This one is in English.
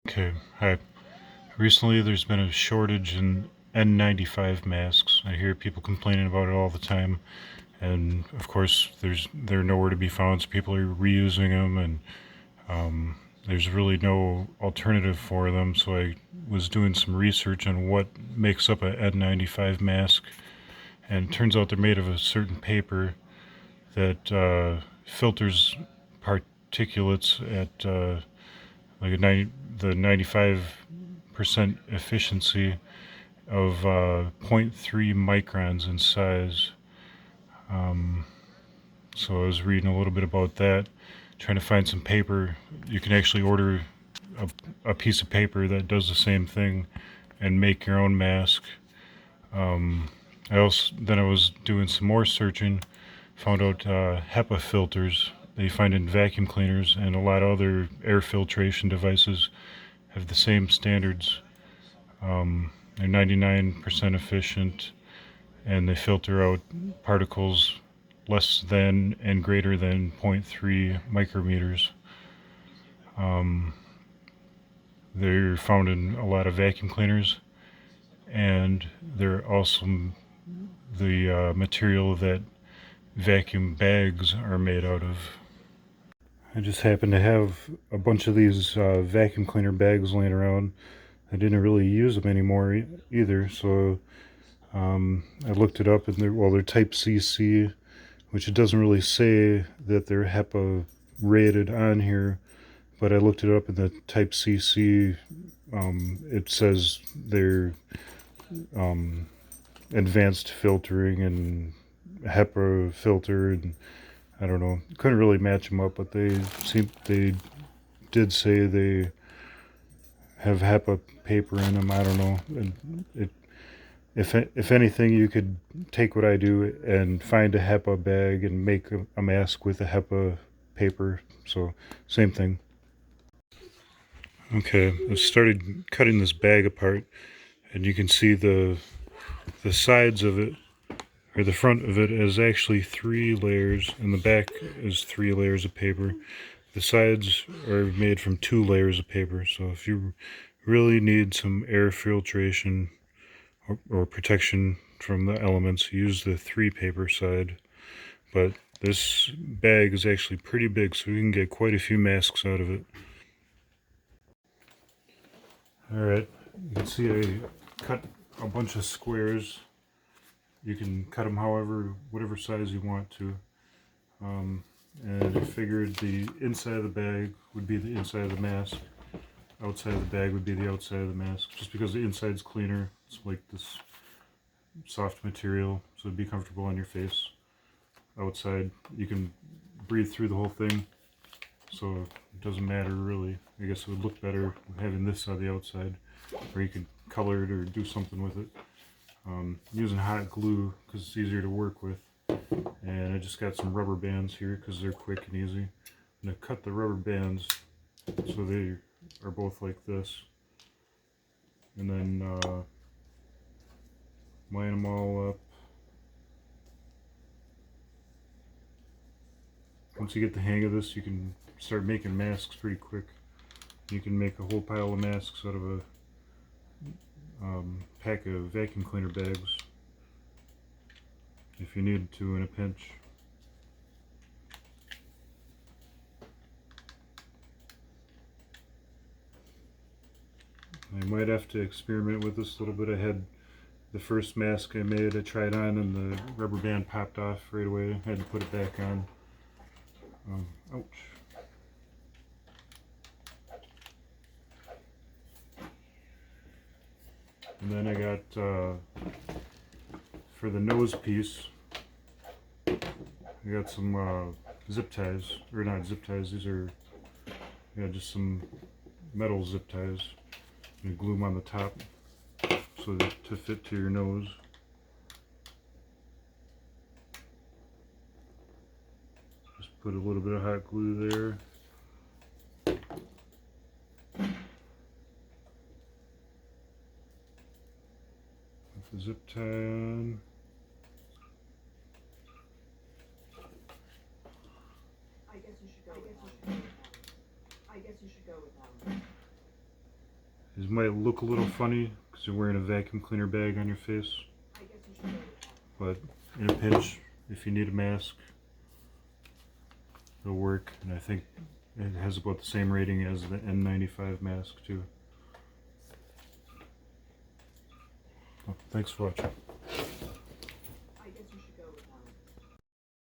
Okay, hi. Recently there's been a shortage in N95 masks. I hear people complaining about it all the time, and of course they're nowhere to be found, so people are reusing them, and there's really no alternative for them. So I was doing some research on what makes up a N95 mask, and it turns out they're made of a certain paper that filters particulates at like the 95% efficiency of zero point 0.3 microns in size. So I was reading a little bit about that, trying to find some paper. You can actually order a piece of paper that does the same thing and make your own mask. I was doing some more searching, found out Hepa filters that you find in vacuum cleaners and a lot of other air filtration devices have the same standards. They're 99% efficient, and they filter out particles less than and greater than zero point 0.3 micrometers. They're found in a lot of vacuum cleaners, and they're also the material that vacuum bags are made out of. I just happen to have a bunch of these vacuum cleaner bags laying around. I didn't really use them anymore either, so I looked it up, and they're Type CC, which it doesn't really say that they're HEPA rated on here, but I looked it up in the Type CC. It says they're advanced filtering and HEPA filter, and I don't know. Couldn't really match them up, but they did say they have HEPA paper in them. I don't know. If anything, you could take what I do and find a HEPA bag and make a mask with a HEPA paper. So same thing. Okay, I started cutting this bag apart, and you can see the sides of it, or the front of it, is actually 3 layers, and the back is 3 layers of paper. The sides are made from 2 layers of paper. So if you really need some air filtration or protection from the elements, use the 3 paper side. But this bag is actually pretty big, so you can get quite a few masks out of it. Alright, you can see I cut a bunch of squares. You can cut them whatever size you want to. And I figured the inside of the bag would be the inside of the mask. Outside of the bag would be the outside of the mask, just because the inside's cleaner. It's like this soft material, so it'd be comfortable on your face. Outside, you can breathe through the whole thing, so it doesn't matter really. I guess it would look better having this on the outside, or you could color it or do something with it. Using hot glue because it's easier to work with, and I just got some rubber bands here because they're quick and easy. I'm going to cut the rubber bands so they are both like this, and then line them all up. Once you get the hang of this, you can start making masks pretty quick. You can make a whole pile of masks out of a pack of vacuum cleaner bags if you need to in a pinch. I might have to experiment with this a little bit. I had the first mask I made, I tried on, and the rubber band popped off right away. I had to put it back on. Ouch. And then I got, for the nose piece, I got some zip ties, or not zip ties, these are just some metal zip ties. You glue them on the top so that to fit to your nose. Just put a little bit of hot glue there. Put the zip tie on. I guess you should go with It might look a little funny because you're wearing a vacuum cleaner bag on your face, but in a pinch, if you need a mask, it'll work. And I think it has about the same rating as the N95 mask too. Well, thanks for watching.